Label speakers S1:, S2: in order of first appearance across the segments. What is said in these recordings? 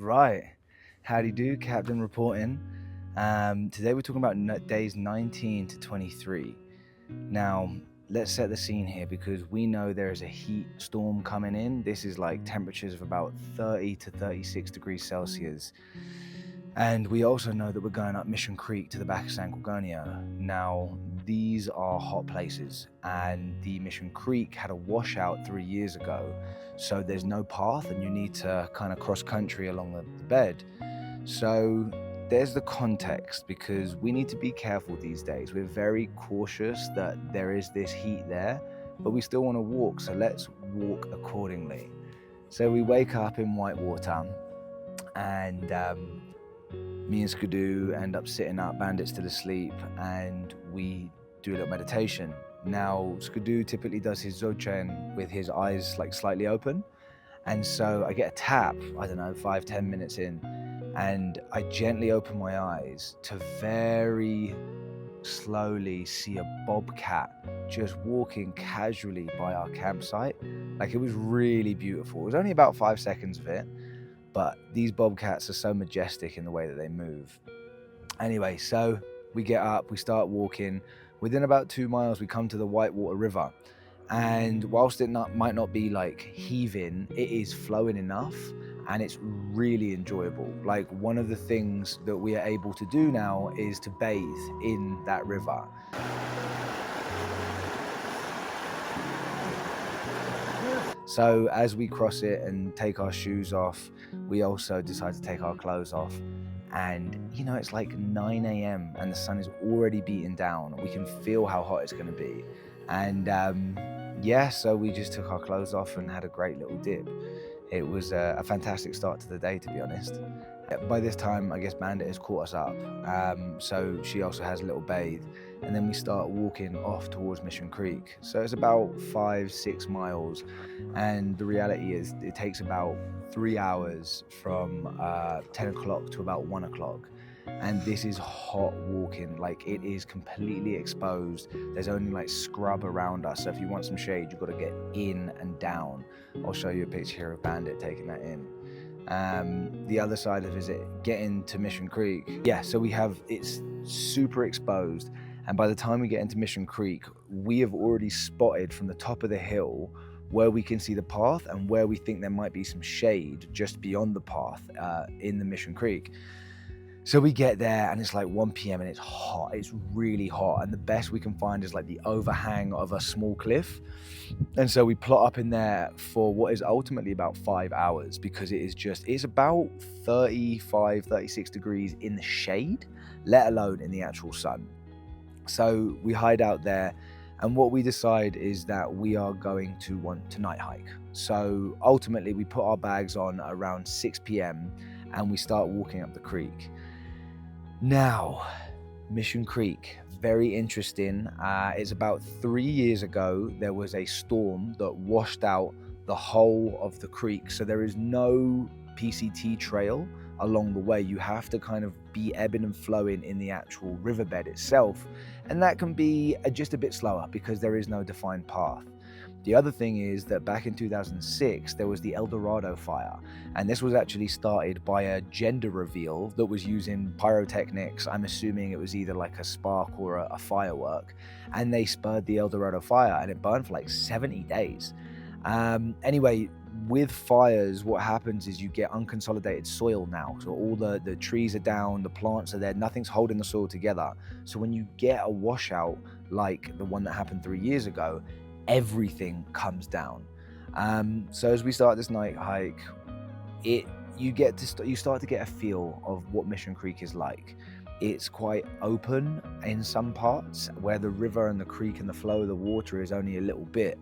S1: Right. Howdy do, Captain reporting. Today we're talking about days 19 to 23. Now, let's set the scene here because we know there is a heat storm coming in. This is like temperatures of about 30 to 36 degrees Celsius. And we also know that we're going up Mission Creek to the back of San Gorgonio. Now, these are hot places, and the Mission Creek had a washout 3 years ago. So there's no path, and you need to kind of cross country along the bed. So there's the context because we need to be careful these days. We're very cautious that there is this heat there, but we still want to walk. So let's walk accordingly. So we wake up in Whitewater, and me and Skidoo end up sitting up, Bandit's still asleep, and we do a little meditation. Now, Skidoo typically does his Dzogchen with his eyes like slightly open. And so I get a tap, I don't know, 5-10 minutes in, and I gently open my eyes to very slowly see a bobcat just walking casually by our campsite. Like, it was really beautiful. It was only about 5 seconds of it, but these bobcats are so majestic in the way that they move. Anyway, so we get up, we start walking. Within about 2 miles, we come to the Whitewater River. And whilst it might not be like heaving, it is flowing enough and it's really enjoyable. Like, one of the things that we are able to do now is to bathe in that river. So as we cross it and take our shoes off, we also decide to take our clothes off. And you know, it's like 9 a.m. and the sun is already beating down. We can feel how hot it's going to be. And yeah, so we just took our clothes off and had a great little dip. It was a fantastic start to the day, to be honest. By this time, I guess Bandit has caught us up, so she also has a little bathe, and then we start walking off towards Mission Creek. So it's about 5-6 miles, and the reality is it takes about 3 hours from 10 o'clock to about 1 o'clock. And this is hot walking, like it is completely exposed. There's only like scrub around us, so if you want some shade, you've got to get in and down. I'll show you a picture here of Bandit taking that in. The other side of it is getting to Mission Creek. Yeah, so it's super exposed, and by the time we get into Mission Creek, we have already spotted from the top of the hill where we can see the path and where we think there might be some shade just beyond the path in the Mission Creek. So we get there and it's like 1 p.m. and it's hot. It's really hot. And the best we can find is like the overhang of a small cliff. And so we plot up in there for what is ultimately about 5 hours because it's about 35, 36 degrees in the shade, let alone in the actual sun. So we hide out there. And what we decide is that we are going to want to night hike. So ultimately we put our bags on around 6 p.m. and we start walking up the creek. Now, Mission Creek, very interesting. It's about 3 years ago, there was a storm that washed out the whole of the creek. So there is no PCT trail along the way. You have to kind of be ebbing and flowing in the actual riverbed itself. And that can be just a bit slower because there is no defined path. The other thing is that back in 2006, there was the El Dorado fire. And this was actually started by a gender reveal that was using pyrotechnics. I'm assuming it was either like a spark or a firework. And they spurred the El Dorado fire and it burned for like 70 days. Anyway, with fires, what happens is you get unconsolidated soil now. So all the trees are down, the plants are there, nothing's holding the soil together. So when you get a washout like the one that happened 3 years ago, everything comes down. So as we start this night hike, you start to get a feel of what Mission Creek is like. It's quite open in some parts where the river and the creek and the flow of the water is only a little bit.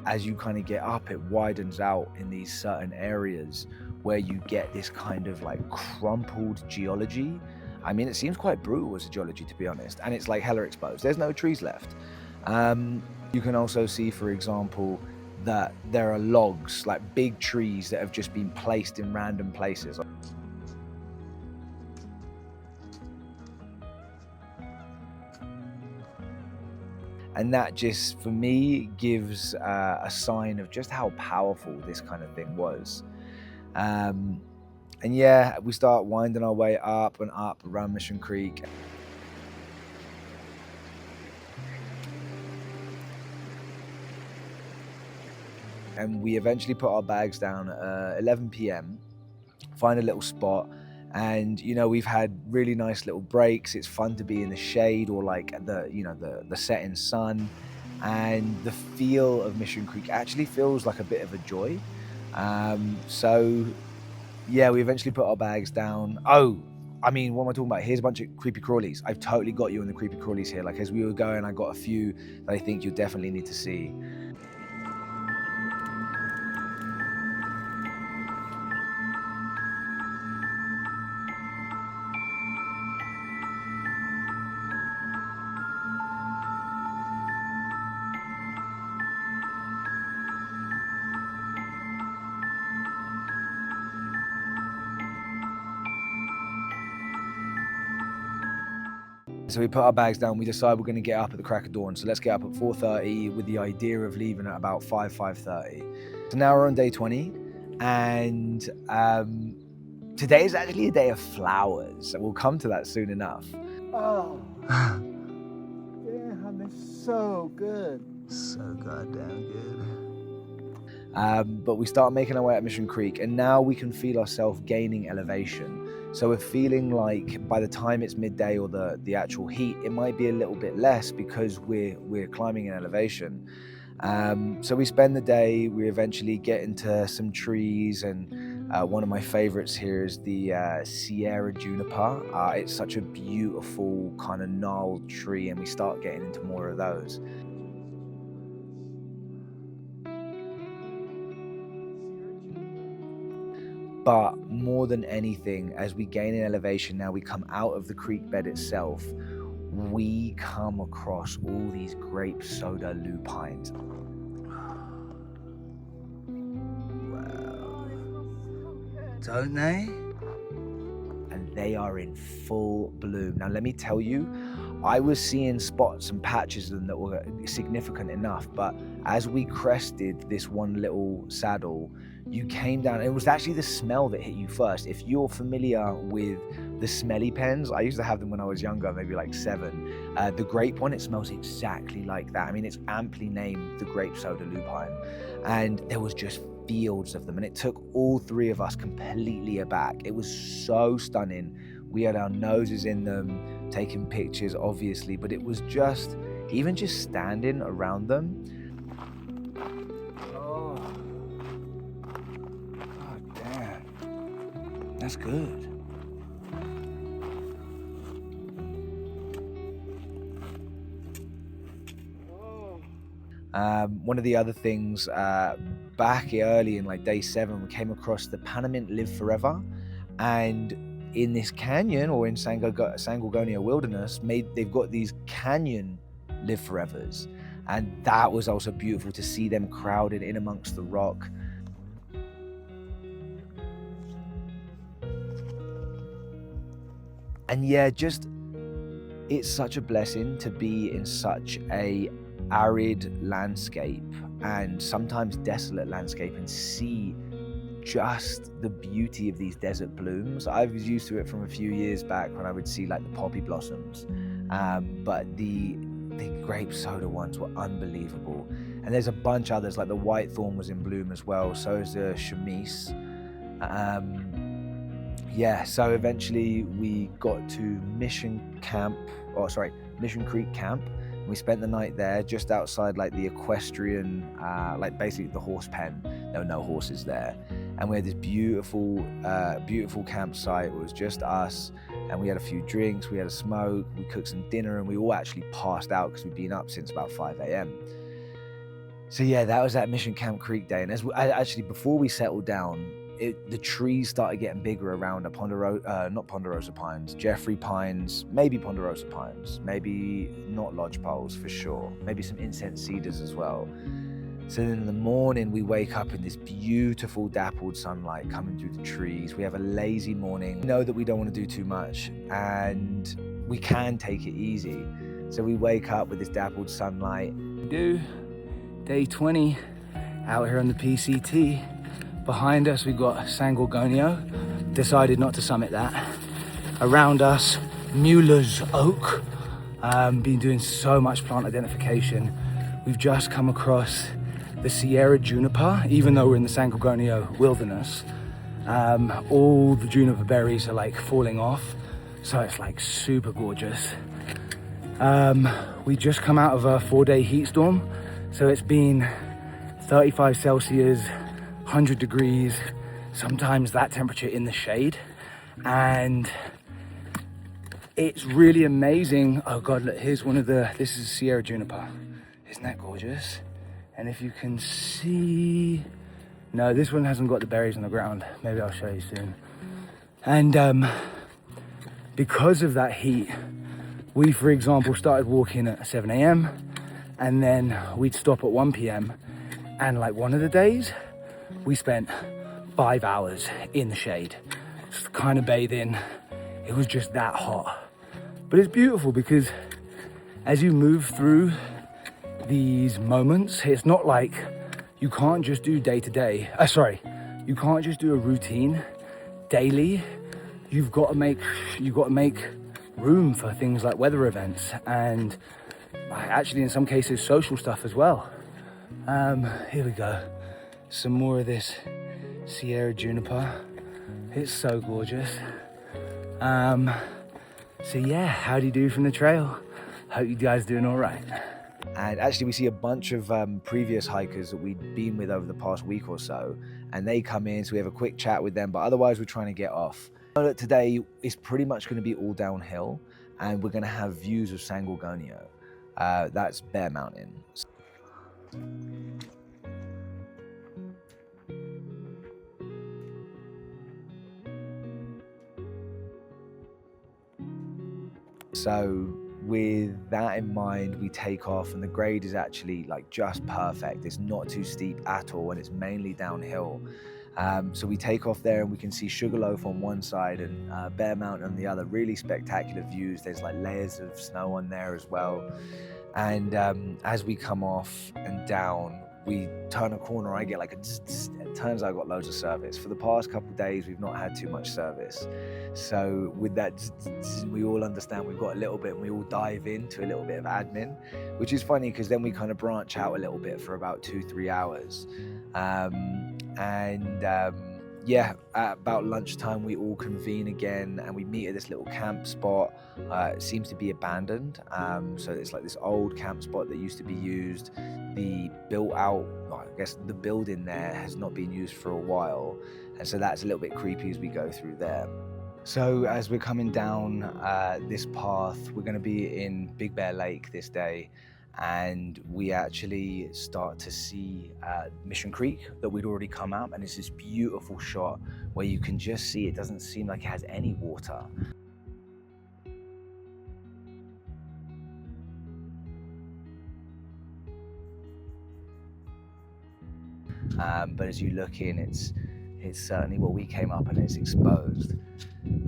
S1: As you kind of get up, it widens out in these certain areas where you get this kind of like crumpled geology. I mean, it seems quite brutal as a geology, to be honest, and it's like hella exposed. There's no trees left. You can also see, for example, that there are logs, like big trees that have just been placed in random places. And that just, for me, gives a sign of just how powerful this kind of thing was. And yeah, we start winding our way up and up around Mission Creek. And we eventually put our bags down at 11 p.m, find a little spot. And, you know, we've had really nice little breaks. It's fun to be in the shade or like the setting sun. And the feel of Mission Creek actually feels like a bit of a joy. So yeah, we eventually put our bags down. Oh, I mean, what am I talking about? Here's a bunch of creepy crawlies. I've totally got you on the creepy crawlies here. Like, as we were going, I got a few that I think you definitely need to see. So we put our bags down. We decide we're going to get up at the crack of dawn. So let's get up at 4:30 with the idea of leaving at about 5:30. So now we're on day 20, and today is actually a day of flowers. So we'll come to that soon enough.
S2: Oh, damn, it's so good.
S1: So goddamn good. But we start making our way up Mission Creek, and now we can feel ourselves gaining elevation. So we're feeling like by the time it's midday or the actual heat, it might be a little bit less because we're climbing in elevation. So we spend the day, we eventually get into some trees, and one of my favorites here is the Sierra juniper. It's such a beautiful kind of gnarled tree, and we start getting into more of those. But more than anything, as we gain in elevation, now we come out of the creek bed itself, we come across all these grape soda lupines. Wow. Don't they? And they are in full bloom. Now, let me tell you, I was seeing spots and patches of them that were significant enough, but as we crested this one little saddle, you came down, and it was actually the smell that hit you first. If you're familiar with the smelly pens, I used to have them when I was younger, maybe like 7. The grape one, it smells exactly like that. I mean, it's amply named the grape soda lupine. And there was just fields of them, and it took all 3 of us completely aback. It was so stunning. We had our noses in them, taking pictures, obviously, but it was just, even just standing around them. Oh, God damn. That's good. One of the other things, back early in like day 7, we came across the Panamint Live Forever, and in this canyon, or in San Gorgonio Wilderness, they've got these canyon Live Forevers, and that was also beautiful to see them crowded in amongst the rock. And yeah, just, it's such a blessing to be in such a arid landscape and sometimes desolate landscape and see just the beauty of these desert blooms. I was used to it from a few years back when I would see like the poppy blossoms, but the grape soda ones were unbelievable. And there's a bunch others, like the white thorn was in bloom as well, so is the chemise. Yeah, so eventually we got to Mission Creek Camp. We spent the night there, just outside like the equestrian, like basically the horse pen. There were no horses there. And we had this beautiful campsite. It was just us, and we had a few drinks, we had a smoke, we cooked some dinner, and we all actually passed out because we'd been up since about 5 a.m. So yeah, that was that Mission Camp Creek day. And actually, before we settled down, the trees started getting bigger around not ponderosa pines, Jeffrey pines, maybe ponderosa pines, maybe not lodgepoles for sure, maybe some incense cedars as well. So then in the morning, we wake up in this beautiful dappled sunlight coming through the trees. We have a lazy morning. We know that we don't want to do too much, and we can take it easy. So we wake up with this dappled sunlight.
S3: Day 20 out here on the PCT. Behind us we've got San Gorgonio. Decided not to summit that. Around us, Mueller's Oak. Been doing so much plant identification. We've just come across the Sierra juniper, even though we're in the San Gorgonio wilderness. All the juniper berries are like falling off, so it's like super gorgeous. We just come out of a 4-day heat storm, so it's been 35 Celsius, 100 degrees, sometimes that temperature in the shade, and it's really amazing. Oh God, look, here's one of this is Sierra juniper. Isn't that gorgeous? And if you can see, no, this one hasn't got the berries on the ground. Maybe I'll show you soon. And because of that heat, we, for example, started walking at 7 a.m. and then we'd stop at 1 p.m. And like one of the days, we spent 5 hours in the shade, just kind of bathing. It was just that hot. But it's beautiful because as you move through these moments, it's not like you can't just do day to day. You can't just do a routine daily. You've got to make room for things like weather events and actually in some cases social stuff as well. Here we go. Some more of this Sierra juniper. It's so gorgeous. So yeah, how do you do from the trail? Hope you guys doing all right.
S1: And actually we see a bunch of previous hikers that we'd been with over the past week or so, and they come in, so we have a quick chat with them, but otherwise we're trying to get off. Today is pretty much going to be all downhill, and we're going to have views of San Gorgonio. That's Bear Mountain. So with that in mind, we take off, and the grade is actually like just perfect. It's not too steep at all, and it's mainly downhill. So we take off there and we can see Sugarloaf on one side and Bear Mountain on the other. Really spectacular views. There's like layers of snow on there as well. And as we come off and down, we turn a corner, I get like a zzz, it turns out I got loads of service. For the past couple of days, we've not had too much service. So with that zzz, we all understand we've got a little bit, and we all dive into a little bit of admin, which is funny because then we kind of branch out a little bit for about 2-3 hours. Yeah, at about lunchtime, we all convene again and we meet at this little camp spot. It seems to be abandoned. So it's like this old camp spot that used to be used. The the building there has not been used for a while. And so that's a little bit creepy as we go through there. So as we're coming down this path, we're going to be in Big Bear Lake this day. And we actually start to see Mission Creek that we'd already come up, and it's this beautiful shot where you can just see it doesn't seem like it has any water. But as you look in, it's certainly what we came up and it's exposed.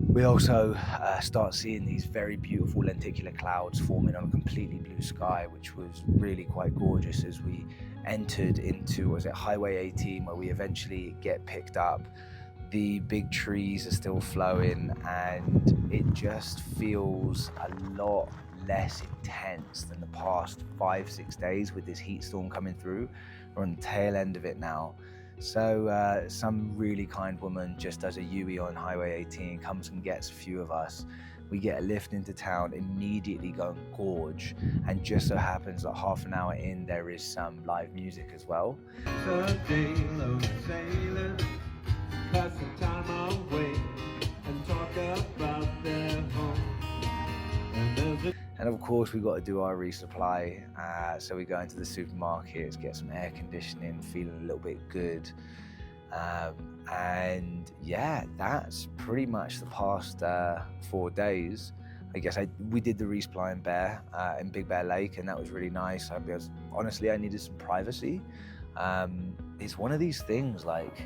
S1: We also start seeing these very beautiful lenticular clouds forming on a completely blue sky, which was really quite gorgeous as we entered into, Highway 18, where we eventually get picked up. The big trees are still flowing, and it just feels a lot less intense than the past 5-6 days with this heat storm coming through. We're on the tail end of it now. So some really kind woman just does a U-turn on Highway 18, comes and gets a few of us. We get a lift into town, immediately go and gorge, and just so happens that half an hour in there is some live music as well. And of course we've got to do our resupply, so we go into the supermarkets, get some air conditioning, feeling a little bit good. And yeah, that's pretty much the past 4 days. I guess we did the resupply in Big Bear Lake, and that was really nice because honestly I needed some privacy. It's one of these things, like,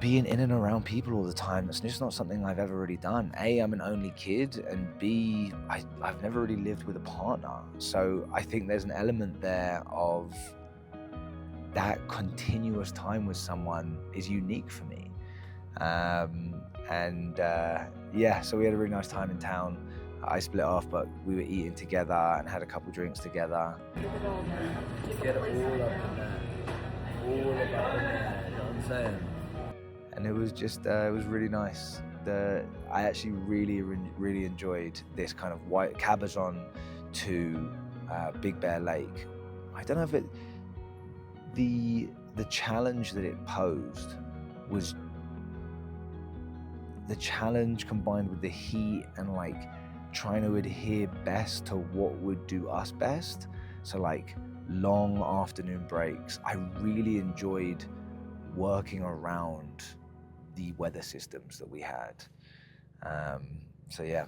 S1: being in and around people all the time. It's just not something I've ever really done. A, I'm an only kid, and B, I've never really lived with a partner. So I think there's an element there of that continuous time with someone is unique for me. Yeah, so we had a really nice time in town. I split off, but we were eating together and had a couple drinks together.
S4: Get it all up in there. All about in there, you know what I'm saying?
S1: And it was just, it was really nice. I actually really enjoyed this kind of white Cabazon to Big Bear Lake. I don't know if the challenge that it posed was the challenge combined with the heat and like trying to adhere best to what would do us best. So like long afternoon breaks. I really enjoyed working around the weather systems that we had. So yeah.